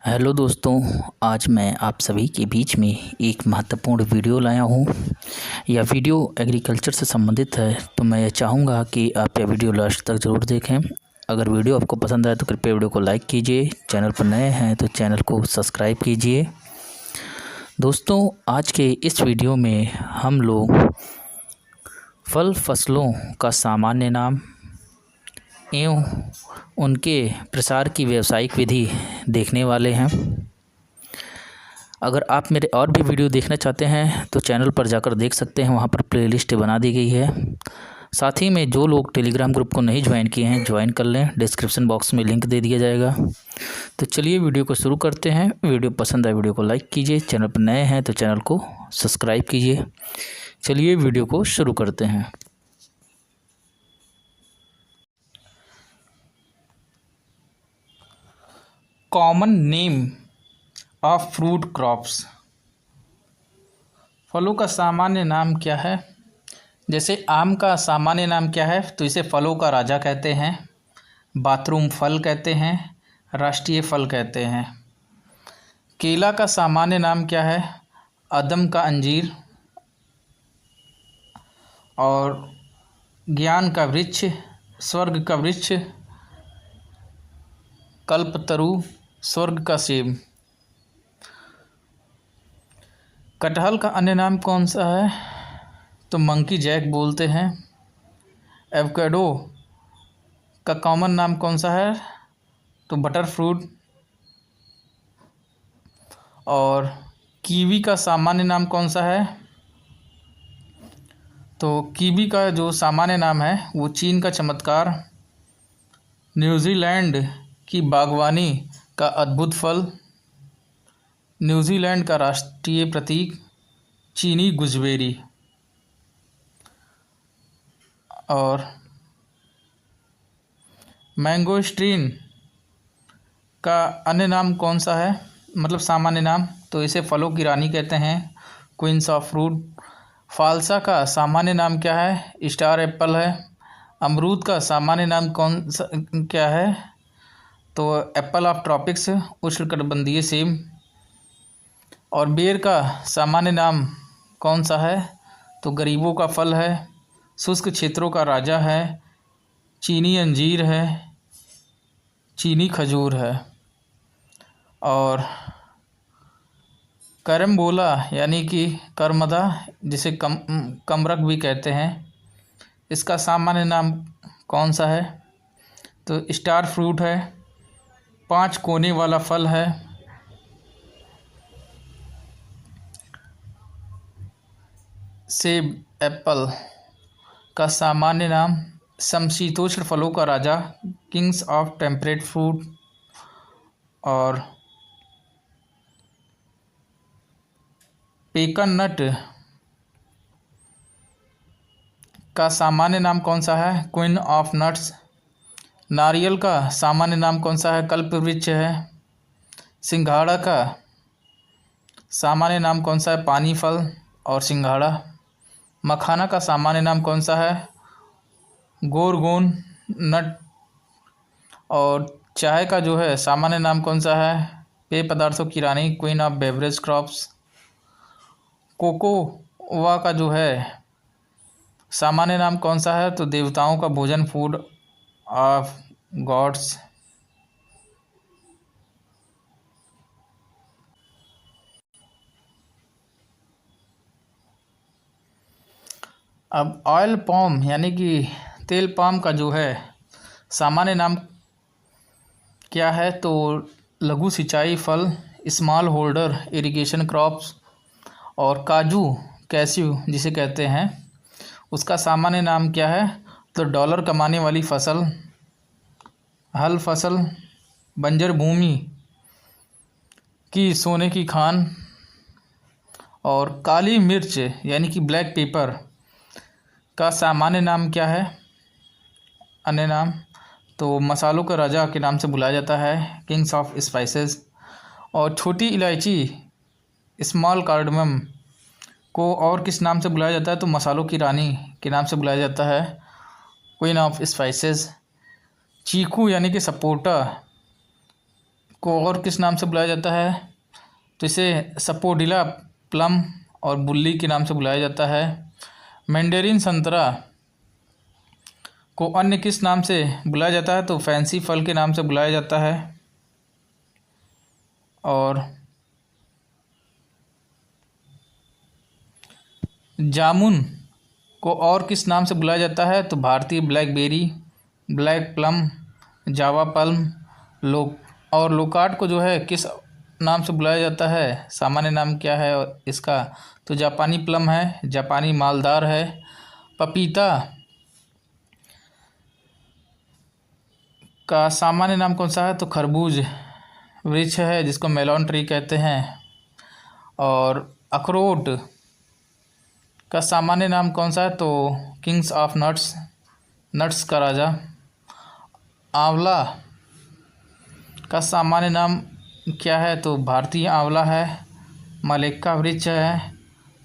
Hello दोस्तों, आज मैं आप सभी के बीच में एक महत्वपूर्ण वीडियो लाया हूँ। यह वीडियो एग्रीकल्चर से संबंधित है, तो मैं चाहूँगा कि आप यह वीडियो लास्ट तक ज़रूर देखें। अगर वीडियो आपको पसंद आए तो कृपया वीडियो को लाइक कीजिए। चैनल पर नए हैं तो चैनल को सब्सक्राइब कीजिए। दोस्तों, आज के इस वीडियो में हम लोग फल फसलों का सामान्य नाम एवं उनके प्रसार की व्यावसायिक विधि देखने वाले हैं। अगर आप मेरे और भी वीडियो देखना चाहते हैं तो चैनल पर जाकर देख सकते हैं, वहां पर प्लेलिस्ट बना दी गई है। साथ ही में जो लोग टेलीग्राम ग्रुप को नहीं ज्वाइन किए हैं, ज्वाइन कर लें, डिस्क्रिप्शन बॉक्स में लिंक दे दिया जाएगा। तो चलिए वीडियो को शुरू करते हैं। वीडियो पसंद आए वीडियो को लाइक कीजिए, चैनल पर नए हैं तो चैनल को सब्सक्राइब कीजिए। चलिए वीडियो को शुरू करते हैं। Common name of fruit crops. फलों का सामान्य नाम क्या है? जैसे आम का सामान्य नाम क्या है, तो इसे फलों का राजा कहते हैं, बाथरूम फल कहते हैं, राष्ट्रीय फल कहते हैं। केला का सामान्य नाम क्या है? अदम का अंजीर। और ज्ञान का वृक्ष, स्वर्ग का वृक्ष, कल्पतरु, स्वर्ग का सेब। कटहल का अन्य नाम कौन सा है? तो मंकी जैक बोलते हैं। एवोकाडो का कॉमन नाम कौन सा है? तो बटर फ्रूट। और कीवी का सामान्य नाम कौन सा है? तो कीवी का जो सामान्य नाम है वो चीन का चमत्कार, न्यूजीलैंड की बागवानी का अद्भुत फल, न्यूजीलैंड का राष्ट्रीय प्रतीक चीनी गुजबेरी। और मैंगोस्टीन का अन्य नाम कौन सा है, मतलब सामान्य नाम? तो इसे फलों की रानी कहते हैं, क्वींस ऑफ फ्रूट। फालसा का सामान्य नाम क्या है? स्टार एप्पल है। अमरूद का सामान्य नाम कौन सा क्या है? तो एप्पल ऑफ ट्रॉपिक्स, उष्णकटिबंधीय सेब। और बेर का सामान्य नाम कौन सा है? तो गरीबों का फल है, शुष्क क्षेत्रों का राजा है, चीनी अंजीर है, चीनी खजूर है। और करम्बोला यानी कि करमदा, जिसे कमरक भी कहते हैं, इसका सामान्य नाम कौन सा है? तो स्टार फ्रूट है, 5 कोने वाला फल है। सेब, एप्पल का सामान्य नाम समशीतोष्ण फलों का राजा, किंग्स ऑफ टेम्परेट फ्रूट। और पेकन नट का सामान्य नाम कौन सा है? Queen of nuts. नारियल का सामान्य नाम कौन सा है? कल्पवृक्ष है। सिंघाड़ा का सामान्य नाम कौन सा है? पानी फल और सिंघाड़ा। मखाना का सामान्य नाम कौन सा है? गोरगोन नट। और चाय का जो है सामान्य नाम कौन सा है? पेय पदार्थों की रानी, queen of beverage crops. Cocoa का जो है सामान्य नाम कौन सा है? तो देवताओं का भोजन, फूड ऑफ गॉड्स। अब ऑयल पाम यानी कि तेल पाम का जो है सामान्य नाम क्या है? तो लघु सिंचाई फल, स्मॉल होल्डर इरिगेशन क्रॉप्स। और काजू, कैस्यू जिसे कहते हैं, उसका सामान्य नाम क्या है? तो डॉलर कमाने वाली फसल, हल फसल, बंजर भूमि की सोने की खान। और काली मिर्च यानी कि ब्लैक पेपर का सामान्य नाम क्या है? अन्य नाम तो मसालों का राजा के नाम से बुलाया जाता है, किंग्स ऑफ स्पाइसेस। और छोटी इलायची, स्मॉल कार्डमम को और किस नाम से बुलाया जाता है? तो मसालों की रानी के नाम से बुलाया जाता है, क्वीन ऑफ स्पाइसेस। चीकू यानी कि सपोटा को और किस नाम से बुलाया जाता है? तो इसे सपोडिला, प्लम और बुल्ली के नाम से बुलाया जाता है। मैंडेरिन संतरा को अन्य किस नाम से बुलाया जाता है? तो फैंसी फल के नाम से बुलाया जाता है। और जामुन को और किस नाम से बुलाया जाता है? तो भारतीय ब्लैकबेरी, ब्लैक प्लम, जावा पल्म, और लोकार्ट को जो है किस नाम से बुलाया जाता है? सामान्य नाम क्या है और इसका? तो जापानी प्लम है, जापानी मालदार है। पपीता का सामान्य नाम कौन सा है? तो खरबूज वृक्ष है जिसको मेलॉन ट्री कहते हैं। और अखरोट का सामान्य नाम कौन सा है? तो किंग्स ऑफ नट्स, नट्स का राजा। आंवला का सामान्य नाम क्या है? तो भारतीय आंवला है, मलेक्का वृक्ष है,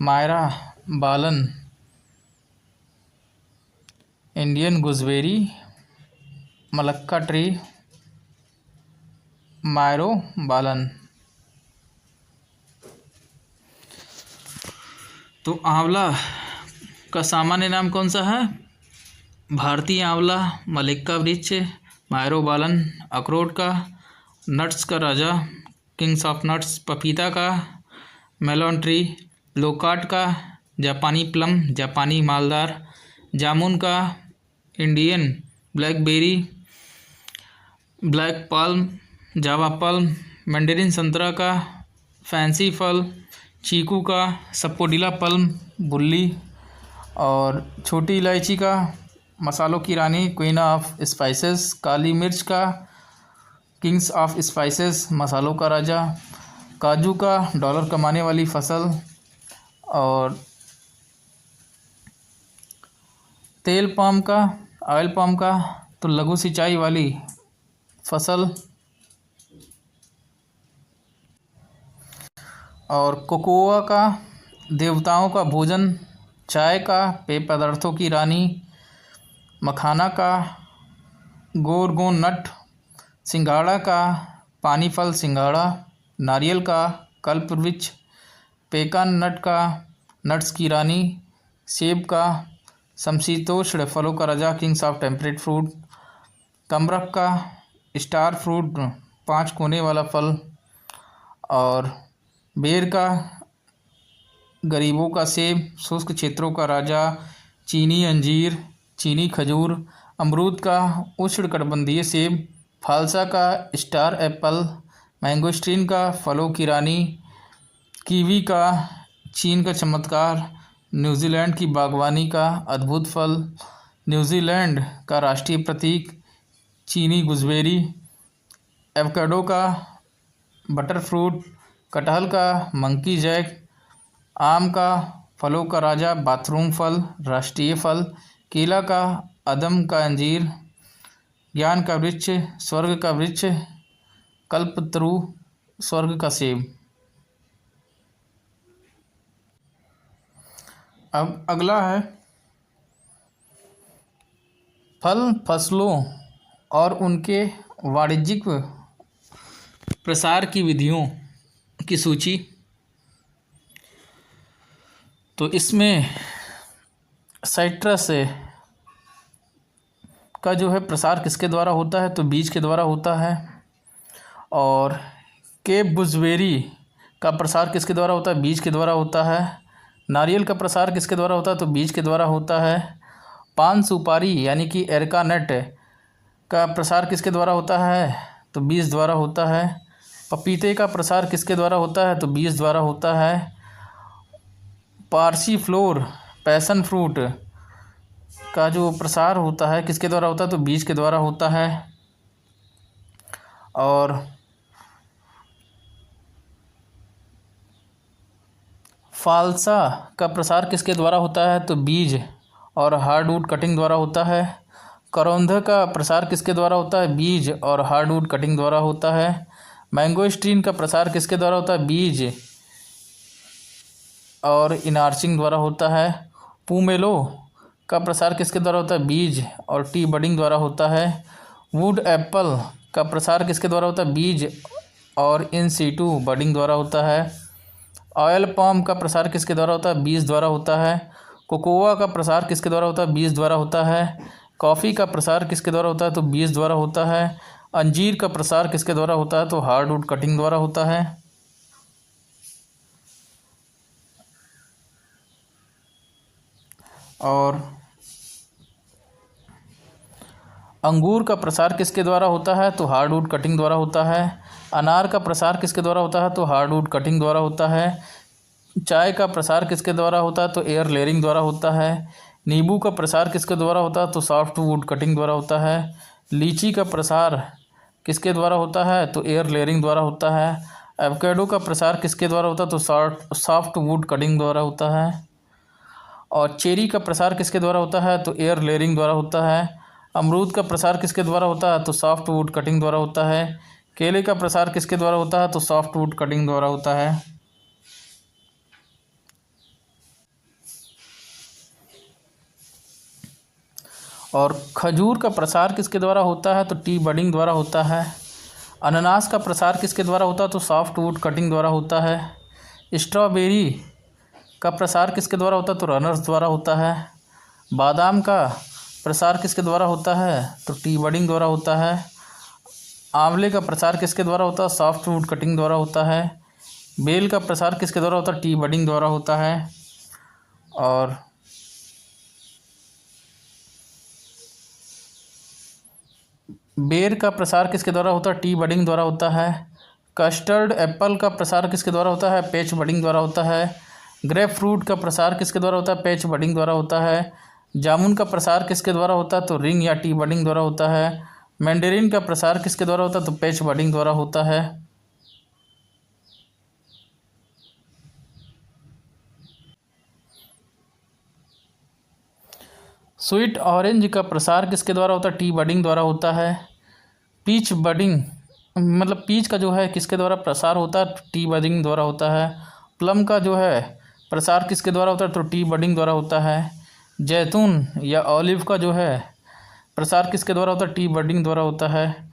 मायरा बालन, Indian gooseberry, Malacca tree, Miro बालन। तो आंवला का सामान्य नाम कौन सा है? भारतीय आंवला, मलेक्का वृक्ष, मायरो बालन। अखरोट का नट्स का राजा, किंग्स ऑफ नट्स। पपीता का मेलॉन ट्री। लोकार्ट का जापानी प्लम, जापानी मालदार। जामुन का इंडियन ब्लैकबेरी, ब्लैक पाल्म, जावा पल्म। मैंडेरिन संतरा का फैंसी फल। चीकू का सपोडिला पल्म, बुल्ली। और छोटी इलायची का मसालों की रानी, क्वीन ऑफ स्पाइसेस। काली मिर्च का किंग्स ऑफ स्पाइसेस, मसालों का राजा। काजू का डॉलर कमाने वाली फसल। और तेल पाम का, ऑयल पाम का तो लघु सिंचाई वाली फसल। और कोकोआ का देवताओं का भोजन। चाय का पेय पदार्थों की रानी। मखाना का गोरगोन नट। सिंघाड़ा का पानी फल सिंघाड़ा। नारियल का कल्प वृक्ष। पेकान नट का नट्स की रानी। सेब का समशीतोष्ण फलों का राजा, किंग्स ऑफ टेम्परेट फ्रूट। कमरख का स्टार फ्रूट, 5 कोने वाला फल। और बेर का गरीबों का सेब, शुष्क क्षेत्रों का राजा। चीनी अंजीर, चीनी खजूर। अमरूद का उष्णकटिबंधीय सेब। फालसा का स्टार एप्पल। मैंगोस्टीन का फलों की रानी। कीवी का चीन का चमत्कार। न्यूजीलैंड की बागवानी का अद्भुत फल। न्यूजीलैंड का राष्ट्रीय प्रतीक चीनी गुजबेरी। एवोकाडो का बटर फ्रूट। कटहल का मंकी जैक। आम का फलों का राजा, बाथरूम फल, राष्ट्रीय फल। केला का अदम का अंजीर। ज्ञान का वृक्ष, स्वर्ग का वृक्ष, कल्पतरु, स्वर्ग का सेब। अब अगला है फल फसलों और उनके वाणिज्यिक प्रसार की विधियों की सूची। तो इसमें साइट्रस का जो है प्रसार किसके द्वारा होता है? तो बीज के द्वारा होता है। और केप गुजबेरी का प्रसार किसके द्वारा होता है? बीज के द्वारा होता है। नारियल का प्रसार किसके द्वारा होता है? तो बीज के द्वारा होता है। पान सुपारी यानी कि एरका नट का प्रसार किसके द्वारा होता है? तो बीज द्वारा होता है। पपीते का प्रसार किसके द्वारा होता है? तो बीज द्वारा होता है। पारसी फ्लोर, पैसन फ्रूट का जो प्रसार होता है किसके द्वारा होता है? तो बीज के द्वारा होता है। और फालसा का प्रसार किसके द्वारा होता है? तो बीज और हार्डवुड कटिंग द्वारा होता है। करौंधा का प्रसार किसके द्वारा होता है? बीज और हार्डवुड कटिंग द्वारा होता है। मैंगोस्टीन का प्रसार किसके द्वारा होता है? बीज और इनार्चिंग द्वारा होता है। पूमेलो का प्रसार किसके द्वारा होता है? बीज और टी बडिंग द्वारा होता है। वुड एप्पल का प्रसार किसके द्वारा होता है? बीज और इन सीटू बडिंग द्वारा होता है। ऑयल पाम का प्रसार किसके द्वारा होता है? बीज द्वारा होता है। कोकोआ का प्रसार किसके द्वारा होता है? बीज द्वारा होता है। कॉफ़ी का प्रसार किसके द्वारा होता है? तो बीज द्वारा होता है। अंजीर का प्रसार किसके द्वारा होता है? तो हार्डवुड कटिंग द्वारा होता है। और अंगूर का प्रसार किसके द्वारा होता है? तो हार्डवुड कटिंग द्वारा होता है। अनार का प्रसार किसके द्वारा होता है? तो हार्डवुड कटिंग द्वारा होता है। चाय का प्रसार किसके द्वारा होता है? तो एयर लेयरिंग द्वारा होता है। नींबू का प्रसार किसके द्वारा होता है? तो सॉफ्टवुड कटिंग द्वारा होता है। लीची का प्रसार किसके द्वारा होता है? तो एयर लेयरिंग द्वारा होता है। एवोकेडो का प्रसार किसके द्वारा होता है? तो सॉफ्टवुड कटिंग द्वारा होता है। और चेरी का प्रसार किसके द्वारा होता है? तो एयर लेयरिंग द्वारा होता है। अमरूद का प्रसार किसके द्वारा होता है? तो सॉफ्टवुड कटिंग द्वारा होता है। केले का प्रसार किसके द्वारा होता है? तो सॉफ्टवुड कटिंग द्वारा होता है। और खजूर का प्रसार किसके द्वारा होता है? तो टी बडिंग द्वारा होता है। अनानास का प्रसार किसके द्वारा होता है? तो सॉफ्टवुड कटिंग द्वारा होता है। स्ट्रॉबेरी का प्रसार किसके द्वारा होता है? तो रनर्स द्वारा होता है। बादाम का प्रसार किसके द्वारा होता है? तो टी बडिंग द्वारा होता है। आंवले का प्रसार किसके द्वारा होता है? सॉफ्टवुड कटिंग द्वारा होता है। बेल का प्रसार किसके द्वारा होता है? टी बडिंग द्वारा होता है। और बेर का प्रसार किसके द्वारा होता है? टी बडिंग द्वारा होता है। कस्टर्ड एप्पल का प्रसार किसके द्वारा होता है? पैच बडिंग द्वारा होता है। ग्रेप फ्रूट का प्रसार किसके द्वारा होता है? पैच बडिंग द्वारा होता है। जामुन का प्रसार किसके द्वारा होता है? तो रिंग या टी बडिंग द्वारा होता है। मैंडेरिन का प्रसार किसके द्वारा होता है? तो पैच बडिंग द्वारा होता है। स्वीट ऑरेंज का प्रसार किसके द्वारा होता है? टी बडिंग द्वारा होता है। पीच बडिंग मतलब पीच का जो है किसके द्वारा प्रसार होता है? टी बडिंग द्वारा होता है। प्लम का जो है प्रसार किसके द्वारा होता है? तो टी बडिंग द्वारा होता है। जैतून या ऑलिव का जो है प्रसार किसके द्वारा होता है? टी बडिंग द्वारा होता है।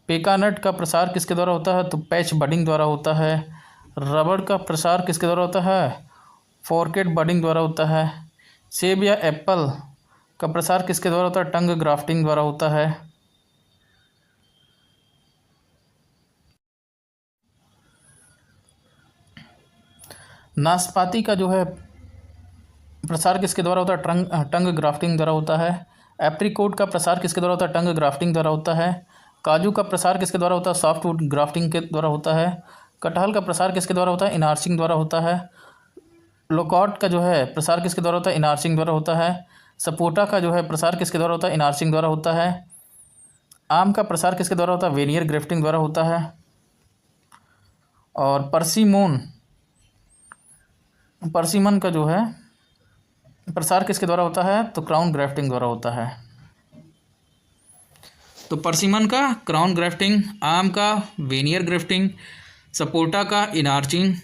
पेकानट का प्रसार किसके द्वारा होता है? तो पैच बडिंग द्वारा होता है। रबड़ का प्रसार किसके द्वारा होता है? फॉरकेट बडिंग द्वारा होता है। सेब या एप्पल का प्रसार किसके द्वारा होता है? टंग ग्राफ्टिंग द्वारा होता है। नाशपाती का जो है प्रसार किसके द्वारा होता है? टंग ग्राफ्टिंग द्वारा होता है। एप्रीकोट का प्रसार किसके द्वारा होता है? टंग ग्राफ्टिंग द्वारा होता है। काजू का प्रसार किसके द्वारा होता है? सॉफ्टवुड ग्राफ्टिंग के द्वारा होता है। कटहल का प्रसार किसके द्वारा होता है? इनार्सिंग द्वारा होता है। लोकॉट का जो है प्रसार किसके द्वारा होता है? इनार्सिंग द्वारा होता है। सपोटा का जो है प्रसार किसके द्वारा होता है? इनार्सिंग द्वारा होता है। आम का प्रसार किसके द्वारा होता है? वेनियर ग्राफ्टिंग द्वारा होता है। और परसिमन का जो है प्रसार किसके द्वारा होता है? तो क्राउन ग्राफ्टिंग द्वारा होता है। तो परसिमन का क्राउन ग्राफ्टिंग, आम का वेनियर ग्राफ्टिंग, सपोटा का इनार्चिंग,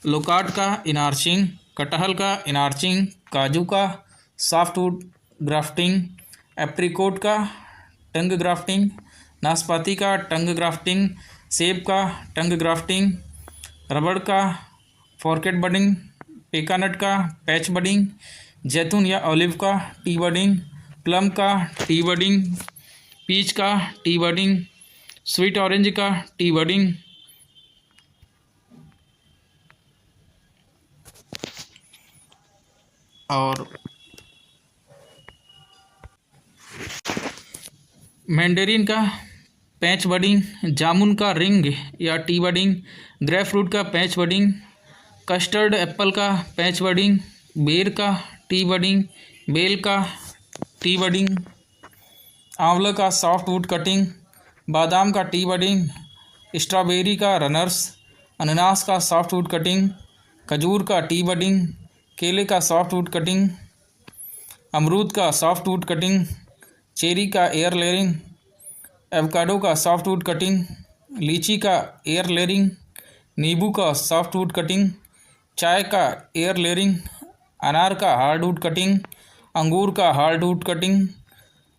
लोकाट का इनार्चिंग, कटहल का इनार्चिंग, काजू का सॉफ्टवुड ग्राफ्टिंग, एप्रीकोट का टंग ग्राफ्टिंग, नाशपाती का टंग ग्राफ्टिंग, सेब का टंग ग्राफ्टिंग, रबड़ का फॉरकेट बडिंग, पेकानट का पैच बडिंग, जैतून या ऑलिव का टी बडिंग, प्लम का टी बडिंग, पीच का टी बडिंग, स्वीट ऑरेंज का टी बडिंग, और मैंडेरिन का पैच बडिंग, जामुन का रिंग या टी बडिंग, ग्रेप फ्रूट का पैच बडिंग, कस्टर्ड एप्पल का पैच बडिंग, बेर का टी बडिंग, बेल का टी बडिंग, आंवला का सॉफ्टवुड कटिंग, बादाम का टी बडिंग, स्ट्रॉबेरी का रनर्स, अनानास का सॉफ्टवुड कटिंग, खजूर का टी बडिंग, केले का सॉफ्टवुड कटिंग, अमरूद का सॉफ्टवुड कटिंग, चेरी का एयर लेयरिंग, एवोकाडो का सॉफ्टवुड कटिंग, लीची का एयर लेयरिंग, नींबू का सॉफ्टवुड कटिंग, चाय का एयर लेयरिंग, अनार का हार्डवुड कटिंग, अंगूर का हार्डवुड कटिंग,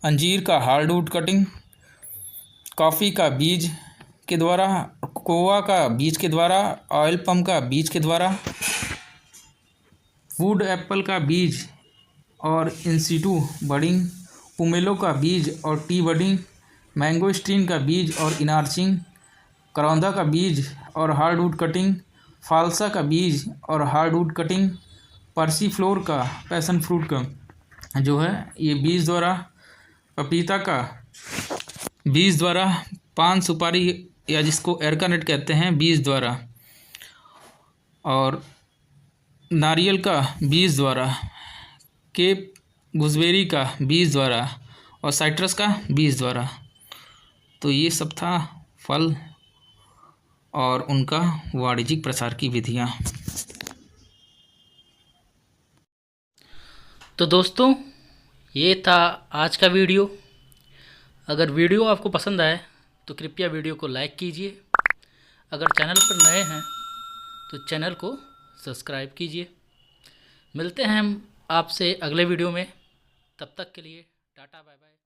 अंजीर का हार्डवुड कटिंग, कॉफ़ी का बीज के द्वारा, कोकोआ का बीज के द्वारा, ऑयल पम का बीज के द्वारा, वुड एप्पल का बीज और इंसिटू बडिंग, पुमेलो का बीज और टी बडिंग, मैंगोस्टीन का बीज और इनार्चिंग, करौंदा का बीज और हार्डवुड कटिंग, फालसा का बीज और हार्डवुड कटिंग, पर्सीफ्लोर का, पैसन फ्रूट का जो है ये बीज द्वारा, पपीता का बीज द्वारा, पान सुपारी या जिसको एरका नट कहते हैं बीज द्वारा, और नारियल का बीज द्वारा, केप गुजबेरी का बीज द्वारा और साइट्रस का बीज द्वारा। तो ये सब था फल और उनका वाणिज्यिक प्रसार की विधियाँ। तो दोस्तों ये था आज का वीडियो। अगर वीडियो आपको पसंद आए तो कृपया वीडियो को लाइक कीजिए। अगर चैनल पर नए हैं तो चैनल को सब्सक्राइब कीजिए। मिलते हैं हम आपसे अगले वीडियो में। तब तक के लिए टाटा बाय बाय।